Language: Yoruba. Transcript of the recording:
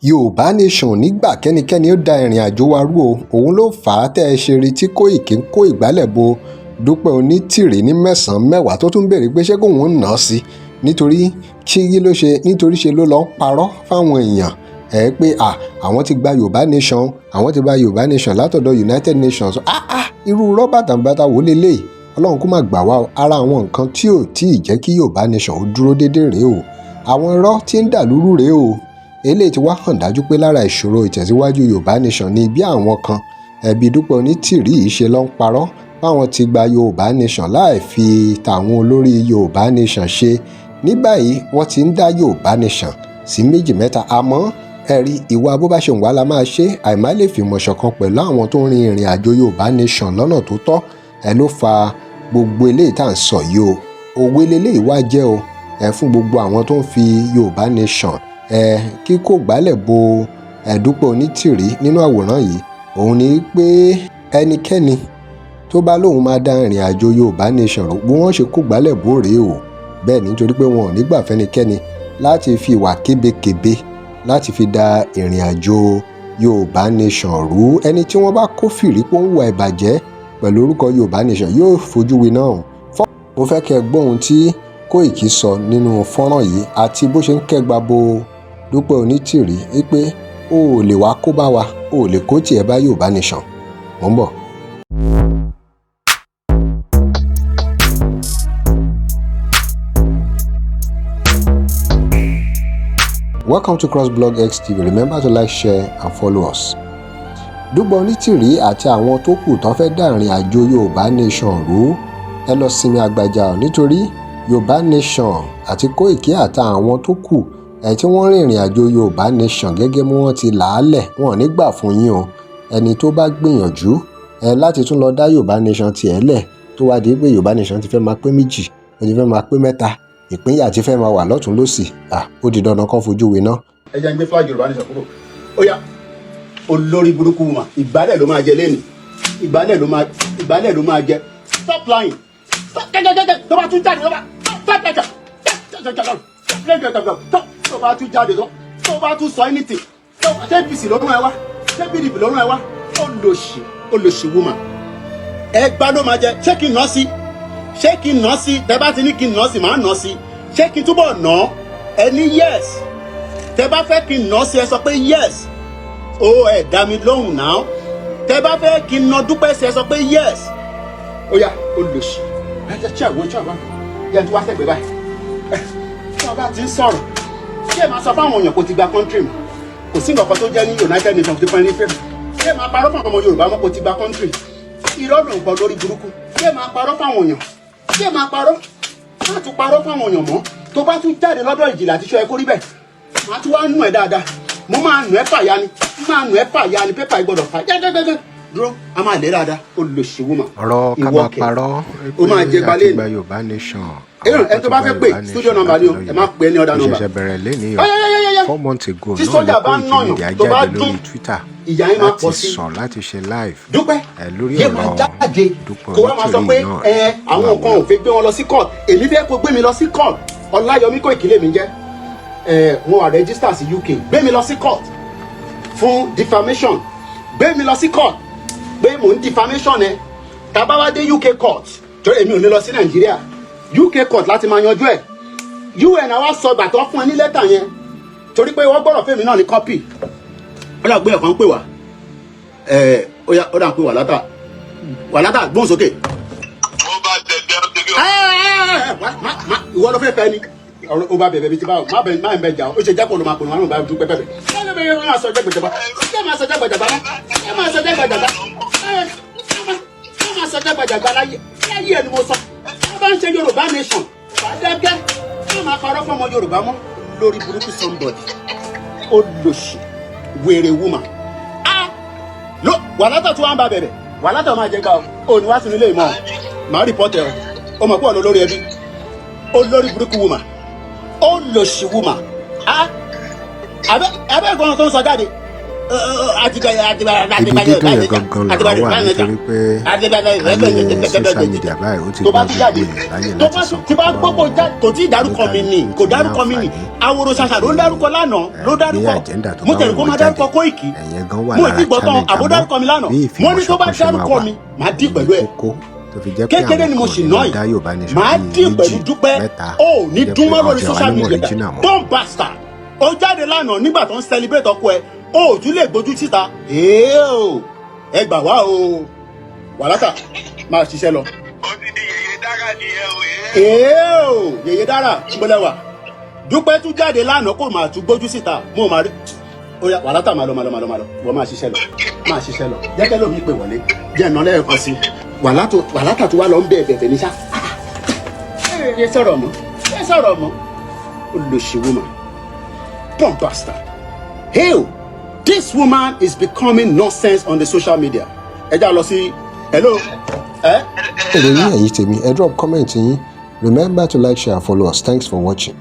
Yoruba Nation nígbà kẹ́nikẹ́ni ó da ìrìn àjò wa rú o, òun ló fà á tẹ́ ẹ ṣe rí tí Koiki ń kó ìgbálẹ̀ bo Dupe Onitiri ní mẹ́sàn-án mẹ́wàá tó tún béèrè pé ṣé kóun ń nà á sí nítorí ṣe ló lọ ń parọ́ fáwọn èèyàn pé àwọn ti gba Yoruba Nation látọ̀dọ̀ United Nations irú rọ́bà tàǹbàtà wò lélẹ̀ Ọlọ́run kó má gbà wá o. Ara àwọn nǹkan tí ò tí ì jẹ́ kí Yoruba Nation ó dúró déédéé rèé o, àwọn irọ́ tí ń dà lúrú rèé o. Eléyìí ti wá hàn dájú pé lára ìṣòro ìtẹ̀síwájú Yoruba Nation ni bí àwọn kan ẹbí Dupe Onitiri yìí ṣe lọ ń parọ́ báwọn ti gba Yoruba Nation láì fi tàwọn olórí Yoruba Nation ṣe. Ní báyìí wọ́n ti ń dá Yoruba Nation sí méjì mẹ́ta, àmọ́ ẹ̀rí ìwà bó bá ṣe wà la máa ṣe, àìmá lè fìmọ̀ ṣọ̀kan pẹ̀lú àwọn tó ń rin ìrìn àjò Yoruba Nation lọ́nà tó tọ́ ló fa gbogbo eléyìí tá à ń sọ yìí o. Òwe leléyìí wá jẹ́ o fún gbogbo àwọn tó ń fi Yoruba Nation kíkó gbálẹ̀ bo Dupe Onitiri nínú àwòrán yìí. Òun ni pé ẹnikẹ́ni tó bá lóun máa dá ìrìn àjò Yoruba Nation rò bí wọ́n ṣe kó gbálẹ̀ bó rèé o. Bẹ́ẹ̀ nítorí pé wọn ò ní gbà fẹ́nikẹ́ni láti fi ìwà kébékébé láti fi da ìrìn àjò Yoruba Nation rú. Ẹni tí wọ́n bá kó fìrí pé ó ń wà ìbàjẹ́ pẹ̀lú orúkọ Yoruba Nation yóò fojú winá o. Mo fẹ́ kẹ́ gbọ́ ohun tí Koiki sọ nínú fọ́nrán yìí àti bó ṣe ń kẹ́gba bo Dupe Onitiri wípé o ò lè wá kó bá wa, o ò lè kó tiẹ̀ bá Yoruba Nation. Mo ń bọ̀. Welcome to crossblog X TV. Remember to like, share and follow us. Dupe Onitiri àti àwọn tó kù tán fẹ́ dá ìrìn àjò Yoruba Nation rú ẹ lọ sinmi àgbàjà nítorí Yoruba Nation àti Koiki àtàwọn tó kù tí wọ́n rìn ìrìn àjò Yoruba Nation gẹ́gẹ́ bí wọ́n ti làálẹ̀ wọn ò ní gbà fún yín o. Ẹni tó bá gbìyànjú láti tún lọ dá Yoruba Nation tiẹ̀ lẹ̀ tó wá di pé Yoruba Nation ti fẹ́ máa pé méjì, ó ti fẹ́ máa pé mẹ́ta, ìpínyà ti fẹ́ máa wà lọ́tún lọ́sì, ó di dandan kan fojú winá. ẹ jẹ́ ń gbé flag Yoruba Nation kúrò. Ó yá olórí burúkú mà ìgbálẹ̀ ló máa jẹ lẹ́nu, ìgbálẹ̀ ló máa jẹ. Stop lying, gẹ́gẹ́gẹ́gẹ́ tó bá tún jáde tó bá tún jáde tó bá tún sọ anything ṣé APC lọ́rùn ẹ wá ṣé PDP lọ́rùn ẹ wá olóṣì woman ẹgbá ló máa jẹ. Ṣé kí n nà sí tẹ bá ti ní kí n nà sí máa nà sí, ṣé kí n túbọ̀ nà ẹ ní yes, tẹ bá fẹ́ kí n nà sí ẹ sọ pé yes, ẹ dá mi lóhùn náà. Tẹ bá fẹ́ kí n nà Dúpẹ́ sí ẹ sọ pé yes. Ó yá olóṣì ẹ jẹ́ tí àwọn ìjọba yẹn tí wá sẹ́gbẹ̀ẹ́ báyìí tí wọ́n bá ti ń sọ̀rọ̀ ṣé máa sọ fáwọn èèyàn kò ti gba country mọ́, kò sí nǹkan tó jẹ́ ní United Nations tó fún ẹni fẹ́mi. Ṣé máa parọ́ fáwọn ọmọ Yorùbá mọ́ kò ti gba country? Irọ́ ló ń gbọ́ lórí burúkú. Ṣé máa parọ́ fáwọn èèyàn? Ṣé máa parọ́? Má tún parọ́ fáwọn èèyàn mọ́. Tó bá tún jáde lọ́dọ̀ ìjìnlẹ̀ àti iṣẹ́ ẹ̀kọ́ rí bẹ́ẹ̀, máa tún wá nù ẹ́ dáadáa. Mo máa nù ẹ́ fàya ni, pépà ìgbọ́dọ̀ fà gẹ́gẹ́gẹ́gẹ́ dúró a máa lè dáadáa. Olùṣèwò mà ọ̀rọ̀ ká máa parọ́ ó máa jẹ balẹ̀ àti gba Yoruba Nation. ẹ tó bá fẹ́ pè studio number ni o, ẹ má pè ní ọ̀dà number. ìṣẹ̀ṣẹ̀ bẹ̀rẹ̀ lẹ́ni 4 months ago náà ní Koiki Media jáde lórí Twitter láti sọ láti ṣe live lórí ọ̀rọ̀ Dupe Onitiri náà. àwọn kan ò fẹ́ gbé wọn lọ sí court, èmi fẹ́ kó gbé mi lọ sí court. Ọláyọmí Koiki lèmi jẹ́, wọn wà register sí UK, gbé mi lọ sí court fún defamation, gbé mi lọ sí court pé mò ń defamation tàbá wá dé UK court tó èmi ò ní lọ sí Nàìjíríà, UK court láti máa yanjú ẹ̀. UN àwa sọ ìgbà tó fún ẹ ní lẹ́tà yẹn torí pé wọ́n gbọ́dọ̀ fèmí náà ní copy. Ó dà gbé ẹ̀kan pè wá ó dà pé wàlátà gbóhùn sókè. Ìwọ ló fẹ́ fẹ́ ni ó bá bẹ̀bẹ̀ bí ti bá má bẹ̀ jà ó ṣe jẹ́ kó ló máa pè wọ́n bá Dúpẹ́ bẹ̀bẹ̀. ẹ máa sọ jẹ́gbẹ̀jọba láyé ẹni mo sọ. Wọ́n bá ń ṣe Yoruba Nation fàdágẹ́ wọ́n máa parọ́ fún ọmọ Yorùbá mọ́ lórí burúkú somebody olóṣì wèrè woman. Wàlátà tí wọ́n bá bẹ̀rẹ̀ wàlátà máa jẹ gbà ó ní wá sínú ilé ìmọ̀ màá rìpọ́tẹ̀ ọ mọ̀ pé ọ̀nà olórí ẹbí olórí burúkú woman olóṣì woman. Abẹ́ ìgbọ́n tó ń sọ jáde ibi dídùn yẹn gangan làwọn wà nítorí pé ayé social media báyìí ó ti gbá gbogbo èèyàn láyè láti sọ tí bá gbogbo kò tí ì dárúkọ mi ni kò dárúkọ mi ni Aworo ṣàṣà ló ń dárúkọ lánàá ló dárúkọ mo tẹ̀lé kó máa dárúkọ Koiki mo ti gbọ́ tán àbó dárúkọ mi lánàá mo ní tó bá dárúkọ mi máa dì pẹ̀lú ẹ̀ kékeré ni mo sì ná yìí máa dì pẹ̀lú Dúpẹ́ ó ní dúnmọ́ lórí social media don bastard ó jáde lánàá nígbà tó ń celebrate ọkọ ẹ ó tún lè gbójú síta ẹ gbà wá o wàhálà máa ṣiṣẹ́ lọ. ó ti di yèyé dára nìyẹn o. yèyé dára gbọ́dọ̀ wà Dúpẹ́ tún jáde lánàá kó máa tún gbójú síta mo máa rí ó yá wàhálà máa lọ wọ́n máa ṣiṣẹ́ lọ jẹ́kẹ́ lómi pè wọlé jẹ́ ìná lẹ́ẹ̀kan sí wàhálà tó wà lọ ń bẹ̀ẹ̀ ní sá ẹ sọ̀rọ̀ mọ́ olùsèwọ́mà bomb bastard. Hey, this woman is becoming nonsense on the social media. Ẹ já lọ sí hello. èrè yín ẹ̀yin tèmi ẹ drop comment yín. Remember to like, share, follow us. Thanks for watching.